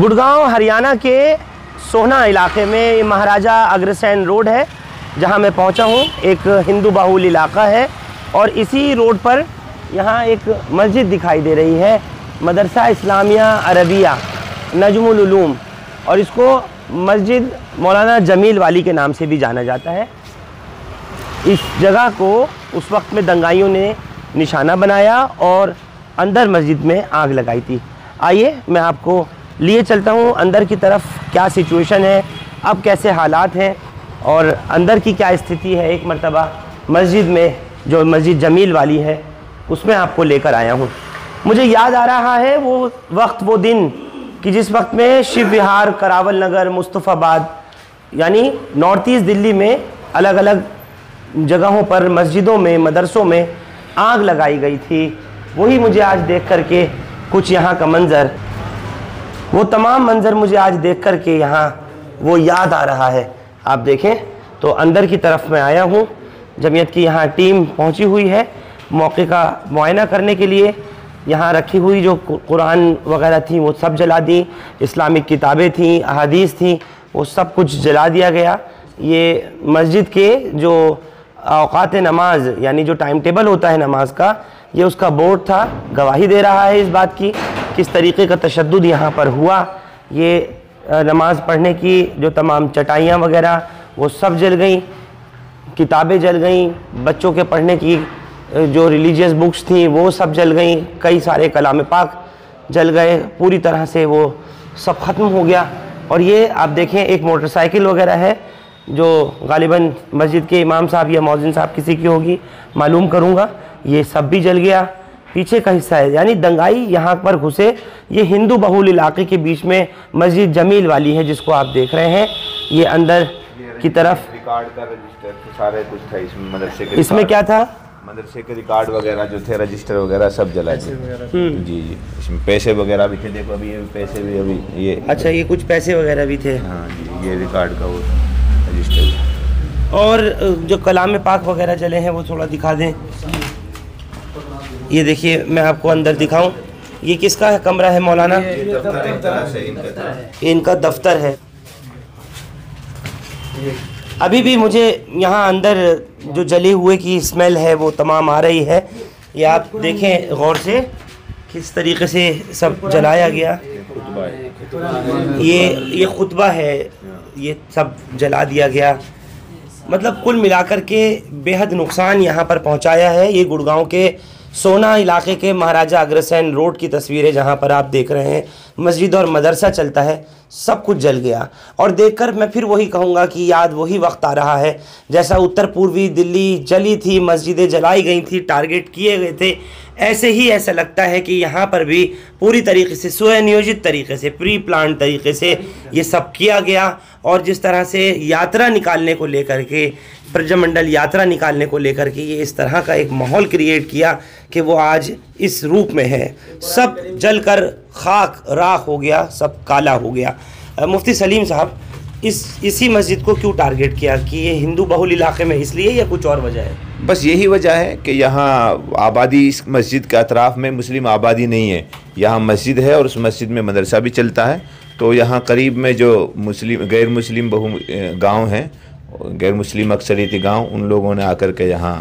गुड़गांव हरियाणा के सोहना इलाके में ये महाराजा अग्रसेन रोड है जहां मैं पहुंचा हूं। एक हिंदू बहुल इलाका है और इसी रोड पर यहां एक मस्जिद दिखाई दे रही है, मदरसा इस्लामिया अरबिया नजमुल उलूम, और इसको मस्जिद मौलाना जमील वाली के नाम से भी जाना जाता है। इस जगह को उस वक्त में दंगाइयों ने निशाना बनाया और अंदर मस्जिद में आग लगाई थी। आइए मैं आपको लिए चलता हूँ अंदर की तरफ, क्या सिचुएशन है, अब कैसे हालात हैं और अंदर की क्या स्थिति है। एक मर्तबा मस्जिद में, जो मस्जिद जमील वाली है, उसमें आपको लेकर आया हूँ। मुझे याद आ रहा है वो वक्त, वो दिन कि जिस वक्त में शिव विहार, करावल नगर, मुस्तफ़ाबाद यानी नॉर्थ ईस्ट दिल्ली में अलग अलग जगहों पर मस्जिदों में, मदरसों में आग लगाई गई थी। वही मुझे आज देख करके कुछ यहाँ का मंज़र, वो तमाम मंज़र मुझे आज देख कर के यहाँ वो याद आ रहा है। आप देखें तो अंदर की तरफ मैं आया हूँ। जमीयत की यहाँ टीम पहुँची हुई है मौके का मुआयना करने के लिए। यहाँ रखी हुई जो कुरान वगैरह थी वो सब जला दी, इस्लामिक किताबें थी, अहादीस थी, वो सब कुछ जला दिया गया। ये मस्जिद के जो औकात नमाज यानी जो टाइम टेबल होता है नमाज का, ये उसका बोर्ड था, गवाही दे रहा है इस बात की किस तरीके का तशद्दुद यहाँ पर हुआ। ये नमाज पढ़ने की जो तमाम चटाइयाँ वगैरह वो सब जल गई, किताबें जल गई, बच्चों के पढ़ने की जो रिलीजियस बुक्स थी वो सब जल गई, कई सारे कलाम पाक जल गए, पूरी तरह से वो सब ख़त्म हो गया। और ये आप देखें एक मोटरसाइकिल वगैरह है जो गालिबन मस्जिद के इमाम साहब या मौज़िन साहब किसी की होगी, मालूम करूँगा, ये सब भी जल गया। पीछे का हिस्सा है, यानी दंगाई यहाँ पर घुसे। ये हिंदू बहुल इलाके के बीच में मस्जिद जमील वाली है जिसको आप देख रहे हैं। ये अंदर की तरफ रिकॉर्ड का रजिस्टर सारे कुछ था इसमें, मदरसे के इसमें क्या था, मदरसे के रिकॉर्ड वगैरह जो थे, रजिस्टर वगैरह सब जला थे। जी जी, इसमें पैसे वगैरह भी थे, देखो अभी ये पैसे भी अभी ये, अच्छा ये कुछ पैसे वगैरह भी थे। हाँ जी, ये रिकॉर्ड का वो रजिस्टर। और जो कलाम पाक वगैरह जले हैं वो थोड़ा दिखा दें। ये देखिए मैं आपको अंदर दिखाऊं, ये किसका है कमरा है मौलाना? इनका दफ्तर है। अभी भी मुझे यहाँ अंदर जो जले हुए की स्मेल है वो तमाम आ रही है। ये आप देखें गौर से किस तरीके से सब जलाया गया। ये खुतबा है, ये सब जला दिया गया। मतलब कुल मिलाकर के बेहद नुकसान यहाँ पर पहुँचाया है। ये गुड़गांव के सोहना इलाके के महाराजा अग्रसेन रोड की तस्वीर है जहाँ पर आप देख रहे हैं मस्जिद और मदरसा चलता है, सब कुछ जल गया। और देखकर मैं फिर वही कहूँगा कि याद वही वक्त आ रहा है जैसा उत्तर पूर्वी दिल्ली जली थी, मस्जिदें जलाई गई थी, टारगेट किए गए थे। ऐसे ही ऐसा लगता है कि यहाँ पर भी पूरी तरीके से सुनियोजित तरीके से, प्री प्लान तरीके से ये सब किया गया। और जिस तरह से यात्रा निकालने को लेकर के, प्रजामंडल यात्रा निकालने को लेकर के ये इस तरह का एक माहौल क्रिएट किया कि वो आज इस रूप में है। सब जलकर खाक राख हो गया, सब काला हो गया। मुफ्ती सलीम साहब, इसी मस्जिद को क्यों टारगेट किया कि ये हिंदू बहुल इलाके में, इसलिए या कुछ और वजह है? बस यही वजह है कि यहाँ आबादी, इस मस्जिद के अतराफ़ में मुस्लिम आबादी नहीं है। यहाँ मस्जिद है और उस मस्जिद में मदरसा भी चलता है। तो यहाँ करीब में जो मुस्लिम, गैर मुस्लिम गाँव हैं, गैर मुस्लिम अक्सरियती गांव, उन लोगों ने आकर के यहाँ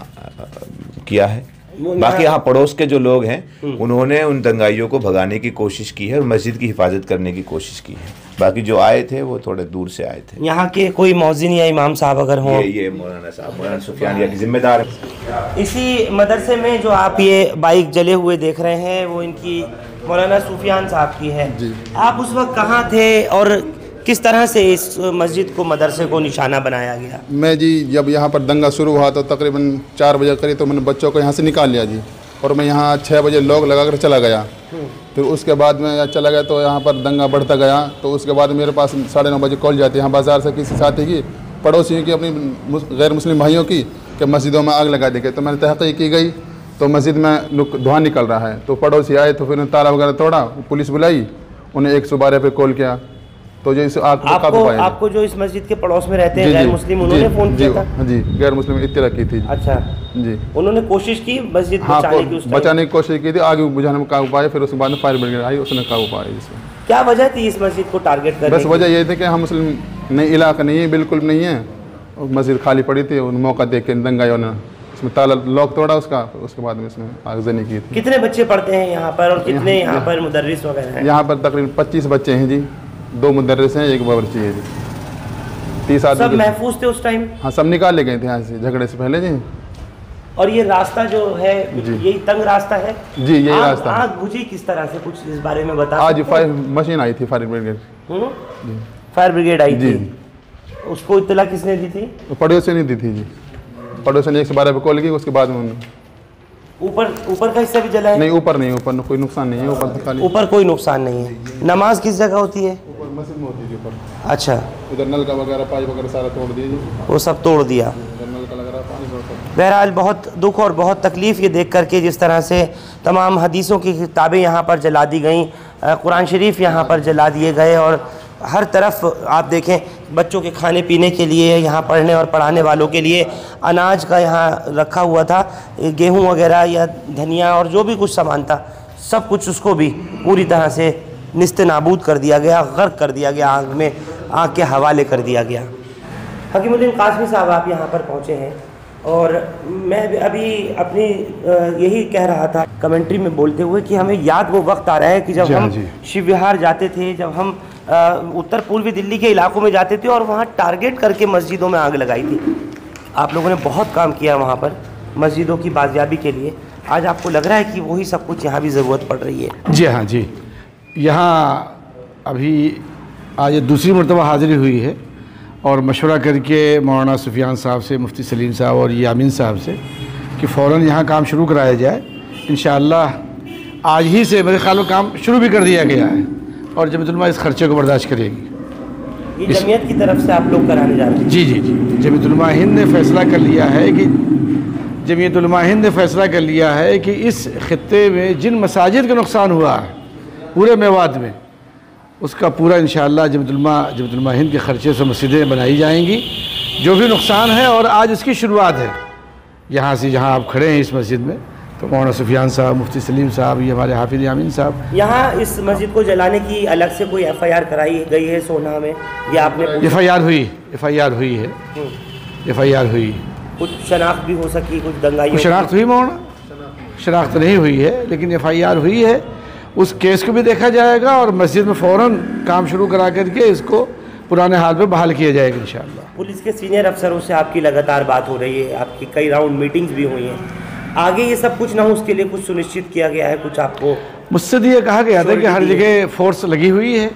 किया है। बाकी यहाँ पड़ोस के जो लोग हैं उन्होंने उन दंगाइयों को भगाने की कोशिश की है और मस्जिद की हिफाजत करने की कोशिश की है। बाकी जो आए थे वो थोड़े दूर से आए थे। यहाँ के कोई मौज़िन या इमाम साहब अगर हों? ये मौलाना साहब, मौलाना सुफियान की जिम्मेदार है। इसी मदरसे में जो आप ये बाइक जले हुए देख रहे हैं वो इनकी मौलाना सुफियान साहब की है। आप उस वक्त कहाँ थे और किस तरह से इस मस्जिद को, मदरसे को निशाना बनाया गया? मैं जी जब यहाँ पर दंगा शुरू हुआ तो तकरीबन 4 बजे करीब तो मैंने बच्चों को यहाँ से निकाल लिया जी, और मैं यहाँ 6 बजे लॉक लगा कर चला गया। फिर उसके बाद मैं चला गया तो यहाँ पर दंगा बढ़ता गया। तो उसके बाद मेरे पास 9:30 बजे कॉल जाती है यहाँ बाज़ार से किसी साथी की, पड़ोसियों की, अपनी गैर मुस्लिम भाइयों की, कि मस्जिदों में आग लगा दी गई। तो मैंने तहक़ीक़ की गई तो मस्जिद में धुआं निकल रहा है। तो पड़ोसी आए तो फिर ताला वगैरह तोड़ा, पुलिस बुलाई, उन्हें 112 पे कॉल किया। तो जो इस आग को काबू पाया। आपको जो इस मस्जिद के पड़ोस में रहते हैं गैर मुस्लिम, उन्होंने फ़ोन किया था? हाँ जी, गैर मुस्लिम इत्तला की थी। अच्छा जी, उन्होंने कोशिश की मस्जिद बचाने की कोशिश की थी, आगे बुझाने में काबू पाया। फिर उसके बाद में फायर ब्रिगेड आई, उसने काबू पाया जिसमें। क्या वजह थी इस मस्जिद को टारगेट करने बस की? वजह ये थी कि हम मुस्लिम नहीं, इलाका नहीं है, बिल्कुल नहीं है। मस्जिद खाली पड़ी थी, उन मौका देख के दंगाइयों ने इसमें ताला लॉक तोड़ा उसका, उसके बाद में इसमें आगजनी की थी। कितने बच्चे पढ़ते हैं यहाँ पर और कितने यहाँ पर मुदर्रिस वगैरह हैं? यहाँ पर तकरीबन 25 बच्चे हैं जी, 2 मुदर्रिस हैं, 1 बावर्ची है जी, 30 सब आदमी। महफूज थे उस टाइम? हाँ, सब निकाले गए थे यहाँ से झगड़े से पहले जी। और ये रास्ता जो है यही तंग रास्ता है जी, यही रास्ता है। आग बुझी किस तरह से, कुछ इस बारे में बता आज सकते फायर मशीन आई थी, फायर ब्रिगेड। फायर ब्रिगेड आई जी। थी, उसको इत्तला किसने दी थी? पड़ोसी ने दी थी जी, पड़ोसी ने 112 पे कॉल की, उसके बाद में ऊपर का हिस्सा भी जला है? नहीं, ऊपर नहीं, ऊपर कोई नुकसान नहीं है, ऊपर तो खाली। ऊपर कोई नुकसान नहीं है। नमाज किस जगह होती है? ऊपर मस्जिद में होती है ऊपर। अच्छा, उधर नलका वगैरह पाइप वगैरह सारा तोड़ दिए जी, वो सब तोड़ दिया। उधर नलका लग रहा, पानी भरता। बहरहाल बहुत दुख और बहुत तकलीफ़ ये देख करके, जिस तरह से तमाम हदीसों की किताबें यहाँ पर जला दी गई, कुरान शरीफ यहाँ पर जला दिए गए, और हर तरफ आप देखें बच्चों के खाने पीने के लिए, यहाँ पढ़ने और पढ़ाने वालों के लिए अनाज का यहाँ रखा हुआ था, गेहूँ वगैरह या धनिया और जो भी कुछ सामान था, सब कुछ उसको भी पूरी तरह से निस्ते नाबूद कर दिया गया, गर्क कर दिया गया, आग के हवाले कर दिया गया। हकीमुद्दीन कासमी साहब, आप यहाँ पर पहुँचे हैं और मैं अभी अपनी यही कह रहा था कमेंट्री में बोलते हुए कि हमें याद वो वक्त आ रहा है कि जब हम शिव विहार जाते थे, जब हम उत्तर पूर्वी दिल्ली के इलाकों में जाते थे और वहाँ टारगेट करके मस्जिदों में आग लगाई थी। आप लोगों ने बहुत काम किया वहाँ पर मस्जिदों की बाजियाबी के लिए। आज आपको लग रहा है कि वही सब कुछ यहाँ भी ज़रूरत पड़ रही है? जी हाँ जी, यहाँ अभी आज दूसरी मरतबा हाज़िरी हुई है और मशवरा करके मौलाना सुफियान साहब से, मुफ्ती सलीम साहब और यामीन साहब से कि फ़ौरन यहाँ काम शुरू कराया जाए। इंशाअल्लाह आज ही से मेरे ख्याल में काम शुरू भी कर दिया गया है और जमीयत उलमा इस खर्चे को बर्दाश्त करेगी। ये जमीयत की तरफ से आप लोग कराने जा रहे हैं? जी जी जी, जमीयत उलमा हिंद ने फ़ैसला कर लिया है कि जमीयत उलमा हिंद ने फ़ैसला कर लिया है कि इस खित्ते में जिन मसाजिद का नुकसान हुआ है पूरे मेवात में, उसका पूरा इंशाअल्लाह जमीयत उलमा हिंद के खर्चे से मस्जिदें बनाई जाएंगी जो भी नुकसान है। और आज इसकी शुरुआत है यहाँ से, जहाँ आप खड़े हैं इस मस्जिद में, तो मौलाना सुफियान साहब, मुफ्ती सलीम साहब, ये हमारे हाफिज़ यामीन साहब। यहाँ इस मस्जिद को जलाने की अलग से कोई FIR कराई गई है सोना में, या आपने? FIR हुई है, FIR हुई। कुछ शनाख्त भी हो सकी, कुछ दंगाई? कुछ शनाख्त हुई मौलाना? शनाख्त नहीं हुई है, लेकिन FIR हुई है। उस केस को भी देखा जाएगा और मस्जिद में फ़ौरन काम शुरू करा करके इसको पुराने हाल पे बहाल किया जाएगा इंशाअल्लाह। पुलिस के सीनियर अफसरों से आपकी लगातार बात हो रही है, आपकी कई राउंड मीटिंग्स भी हुई हैं, आगे ये सब कुछ ना हो उसके लिए कुछ सुनिश्चित किया गया है? कुछ आपको? मुझसे तो ये कहा गया था कि हर जगह फोर्स लगी हुई है,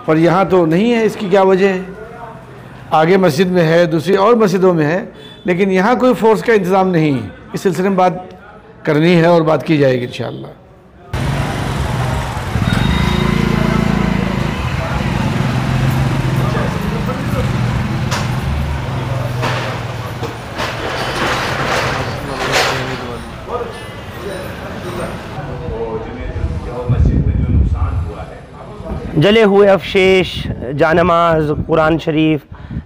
पर यहाँ तो नहीं है। इसकी क्या वजह है? आगे मस्जिद में है, दूसरी और मस्जिदों में है, लेकिन यहाँ कोई फोर्स का इंतज़ाम नहीं है। इस सिलसिले में बात करनी है और बात की जाएगी इंशाअल्लाह। जले हुए अवशेष, जानमाज, कुरान शरीफ,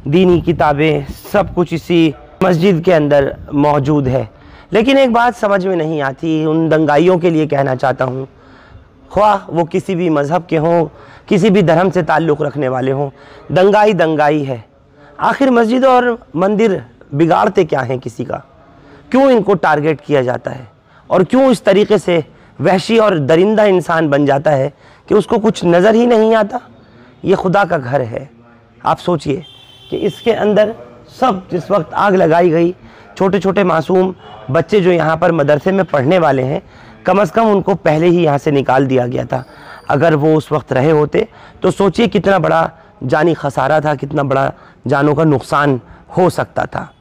दीनी किताबें, सब कुछ इसी मस्जिद के अंदर मौजूद है। लेकिन एक बात समझ में नहीं आती, उन दंगाइयों के लिए कहना चाहता हूँ, ख्वाह वो किसी भी मज़हब के हों, किसी भी धर्म से ताल्लुक़ रखने वाले हों, दंगाई दंगाई है। आखिर मस्जिद और मंदिर बिगाड़ते क्या हैं किसी का? क्यों इनको टारगेट किया जाता है और क्यों इस तरीके से वहशी और दरिंदा इंसान बन जाता है कि उसको कुछ नज़र ही नहीं आता? ये खुदा का घर है। आप सोचिए कि इसके अंदर सब जिस वक्त आग लगाई गई, छोटे छोटे मासूम बच्चे जो यहाँ पर मदरसे में पढ़ने वाले हैं, कम से कम उनको पहले ही यहाँ से निकाल दिया गया था। अगर वो उस वक्त रहे होते तो सोचिए कितना बड़ा जानी खसारा था, कितना बड़ा जानों का नुकसान हो सकता था।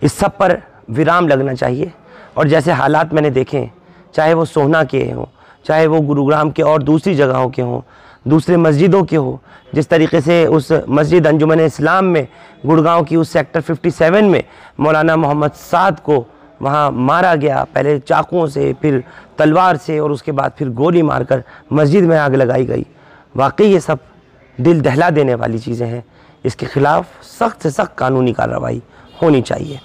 इस सब पर विराम लगना चाहिए। और जैसे हालात मैंने देखे, चाहे वो सोहना के हों, चाहे वो गुरुग्राम के और दूसरी जगहों के हों, दूसरे मस्जिदों के हो, जिस तरीके से उस मस्जिद अंजुमन इस्लाम में गुड़गांव की उस सेक्टर 57 में मौलाना मोहम्मद साद को वहाँ मारा गया, पहले चाकुओं से, फिर तलवार से और उसके बाद फिर गोली मारकर मस्जिद में आग लगाई गई। वाकई ये सब दिल दहला देने वाली चीज़ें हैं। इसके ख़िलाफ़ सख्त से सख्त कानूनी कार्रवाई होनी चाहिए।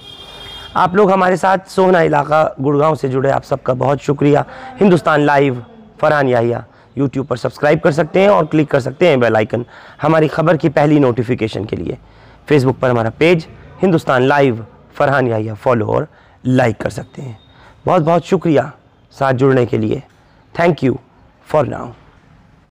आप लोग हमारे साथ सोहना इलाका गुड़गांव से जुड़े, आप सबका बहुत शुक्रिया। हिंदुस्तान लाइव, फरहान याहिया, यूट्यूब पर सब्सक्राइब कर सकते हैं और क्लिक कर सकते हैं बेल आइकन हमारी खबर की पहली नोटिफिकेशन के लिए। फेसबुक पर हमारा page Hindustan live Farhan Yahiya follow और लाइक कर सकते हैं। बहुत बहुत शुक्रिया साथ जुड़ने के लिए। Thank you for now.